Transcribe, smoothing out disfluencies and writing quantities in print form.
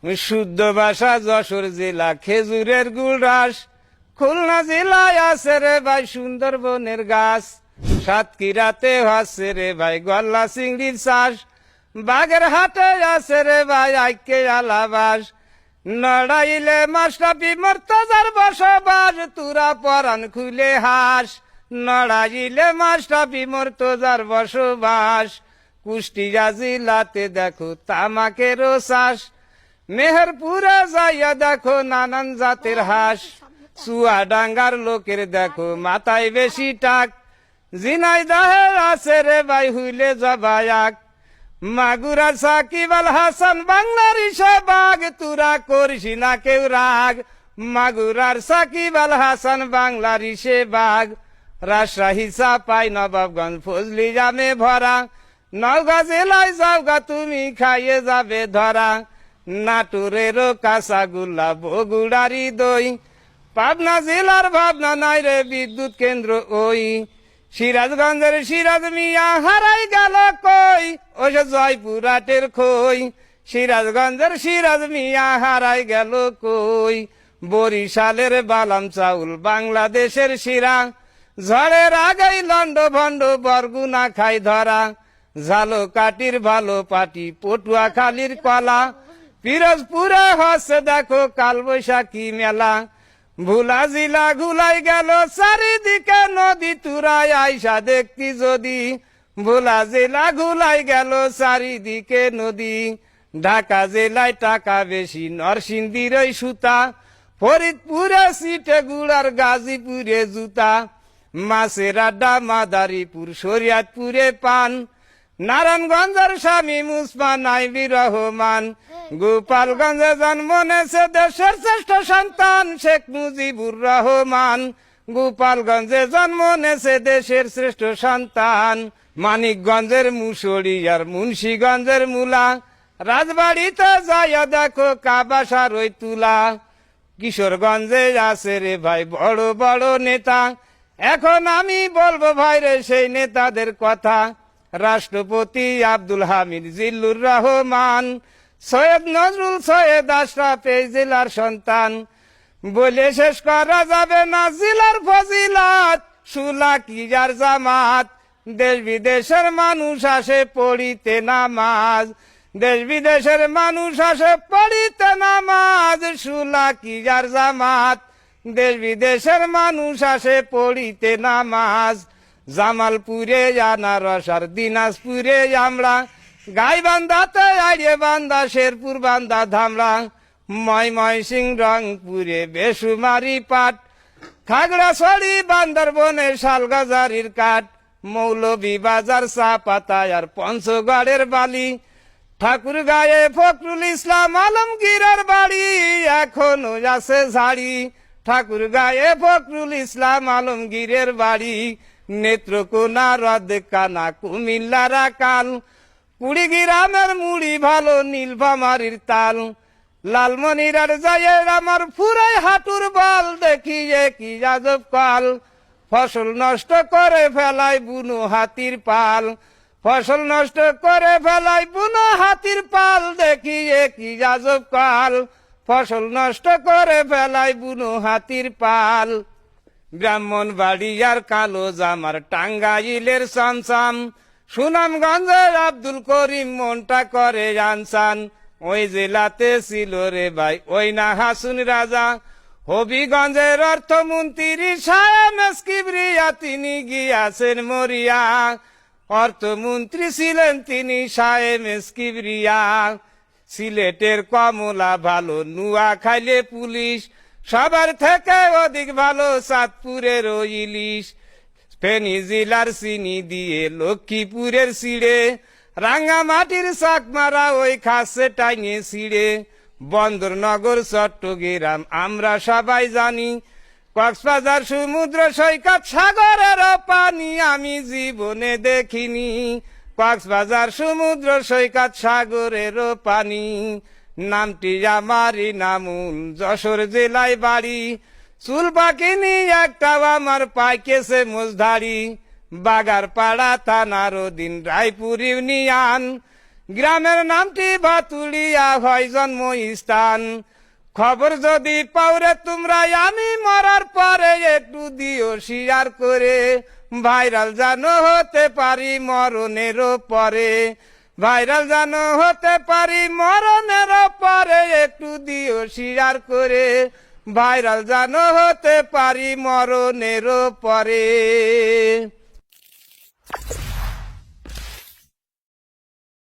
শুদ্ধ ভাষা যশোর জেলা খেজুরের গুড় রাস, খুলনা জেলায় আছে রে ভাই সুন্দরবনের গাছ, সাতক্ষীরাতে আছে রে ভাই গল্লা চিংড়ির চাষ, বাগের হাটে আছে রে ভাই আইকে আলাবাস, নড়াইলে মাস্টাপি মর্তাজার বসবাস, তুরা পরান খুলে হাস, নড়াইলে মাস্টাপি মর্তাজার বসবাস, কুষ্টিয়া জেলাতে দেখো তামাকেরও চাষ, মেহেরপুরে যাইয়া দেখো নানান জাতের হাঁস, চুয়াডাঙ্গার লোকের দেখো মাথায় বেশি টাক, ঝিনাইদহে আছে রে ভাই হুইলে জবায়াক, মাগুরা সাকিব আল হাসান বাংলার ইশাবাগ, তুরা করিস না কেউ রাগ, মাগুরার সাকিব আল হাসান বাংলার ইশাবাগ, রাজশাহী চাপাই নবাবগঞ্জ ফজলি জামে ভরা, নওগাঁ জেলায় যাওগা তুমি খাইয়ে যাবে ধরা, নাটোরেরও কাঁচাগুল্লা বগুড়ারি দই, পাবনা জেলার ভাবনা নাই রে বিদ্যুৎ কেন্দ্র ওই, সিরাজগঞ্জের সিরাজ মিয়া হারাই গেল কই, ওই যে জয়পুরাটের খই, সিরাজগঞ্জের সিরাজ মিয়া হারাই গেল কই, বরিশালের বালাম চাউল বাংলাদেশের শিরা, ঝড়ের আগেই লন্ড ভন্ড বরগুনা খাই ধরা, ঝালকাঠির ভালো পাটি পটুয়াখালীর কলা, পিরোজপুরে হচ্ছে দেখো কালবৈশাখী মেলা, ভোলা জিলা ঘুলাই গেল চারিদিকে নদী, তুরাই আইসা দেখতি যদি, ভোলা জেলা ঘুলাই গেল চারিদিকে নদী, ঢাকা জেলায় টাকা বেশি নরসিংদীর ওই সুতা, ফরিদপুরে সিটে গুড়ার গাজীপুরে জুতা, মাছের আড্ডা মাদারীপুর শরিয়তপুরে পান, নারায়ণগঞ্জের স্বামী মুসমান আইবি রহমান, গোপালগঞ্জে জন্ম নেছে দেশের শ্রেষ্ঠ সন্তান শেখ মুজিবুর রহমান, গোপালগঞ্জে জন্ম নেছে দেশের শ্রেষ্ঠ সন্তান, মানিকগঞ্জের মুসড়ি আর মুন্সিগঞ্জের মুলা, রাজবাড়িতে যাইয়া দেখো কাবাসার ওই তুলা, কিশোরগঞ্জে আছে রে ভাই বড় বড় নেতা, এখন আমি বলবো ভাই রে সেই নেতাদের কথা, রাষ্ট্রপতি আব্দুল হামিদ জিল্লুর রহমান, সৈয়দ নজরুল সৈয়দ আশরাফ এই জেলার সন্তান, বলে শেষ করা যাবে না জেলার ফজিলাত, সুলা কিজার জামাত, দেশ বিদেশের মানুষ আসে পড়িতে নামাজ, দেশ বিদেশের মানুষ আসে পড়িতে নামাজ, সুলা কিজার জামাত, দেশ বিদেশের মানুষ আসে পড়িতে নামাজ, জামালপুরে আনারস আর দিনাজপুরে আমরা, গাইবান্ধাতে আইরে বান্দা শেরপুর বান্দা ধামরা, ময়মনসিংহ রংপুরে বেসুমারি পাট, খাগড়াছড়ি বান্দরবনে শালগাজারির কাঠ, মৌলভীবাজার চা পাতা আর পঞ্চগড়ের বালি, ঠাকুর গায়ে ফখরুল ইসলাম আলমগীরের বাড়ি এখনো আছে ঝাড়ি, ঠাকুর গায়ে ফখরুল ইসলাম আলমগীরের বাড়ি, নেত্রকোনা হ্রদ কানা কুমিল্লারা কাল, কুড়িগ্রামের মুড়ি ভালো নীলফামারীর তাল, লালমনিরার যায় আমার ফুরাই হাঁটুর বল, দেখি কি আজব কাল, ফসল নষ্ট করে ফেলায় বুনো হাতির পাল, ফসল নষ্ট করে ফেলায় বুনো হাতির পাল, দেখি কি আজব কাল, ফসল নষ্ট করে ফেলায় বুনো হাতির পাল, ব্রাহ্মণবাড়িয়ার কালো জামার টাঙ্গাইলের চমচম, সুনামগঞ্জের আব্দুল করিম মনটা করে আনসান, ওই জেলাতে ছিল রে ভাই ওই না হাসুন রাজা, হবিগঞ্জের অর্থমন্ত্রী সায়েম কিবরিয়া তিনি গিয়াছেন মরিয়া, অর্থমন্ত্রী ছিলেন তিনি সায়েম কিবরিয়া, সিলেটের কমলা ভালো নুয়াখাইলে পুলিশ, সবার থেকে অধিক ভালো চাঁদপুরের ইলিশ, ফেনী জেলার চিনি দিয়ে লক্ষ্মীপুরের সিঁড়ে, রাঙ্গামাটির চাকমারা ওই খাসে টাইনে ছিঁড়ে, বন্দরনগর চট্টগ্রাম আমরা সবাই জানি, কক্সবাজার সমুদ্র সৈকত সাগরের পানি আমি জীবনে দেখিনি, কক্সবাজার সমুদ্র সৈকত সাগরের পানি, নামটি আমারই নামুল যশোর জেলায় বাড়ি, চুল পাকিনি একটাও আমার পাইকেছে মোজধারি, বাগারপাড়া থানার অধীন রায়পুর ইউনিয়ন, গ্রামের নামটি ভাতুলিয়া হয় জন্মস্থান। খবর যদি পাওরে তোমরা আমি মরার পরে একটু দিও শেয়ার করে, ভাইরাল জানো হতে পারি মরণেরও পরে, ভাইরাল জানো হতে পারি মরণেরও পরে, একটু দিও শেয়ার করে, ভাইরাল জানো হতে পারি মরণেরও পরে।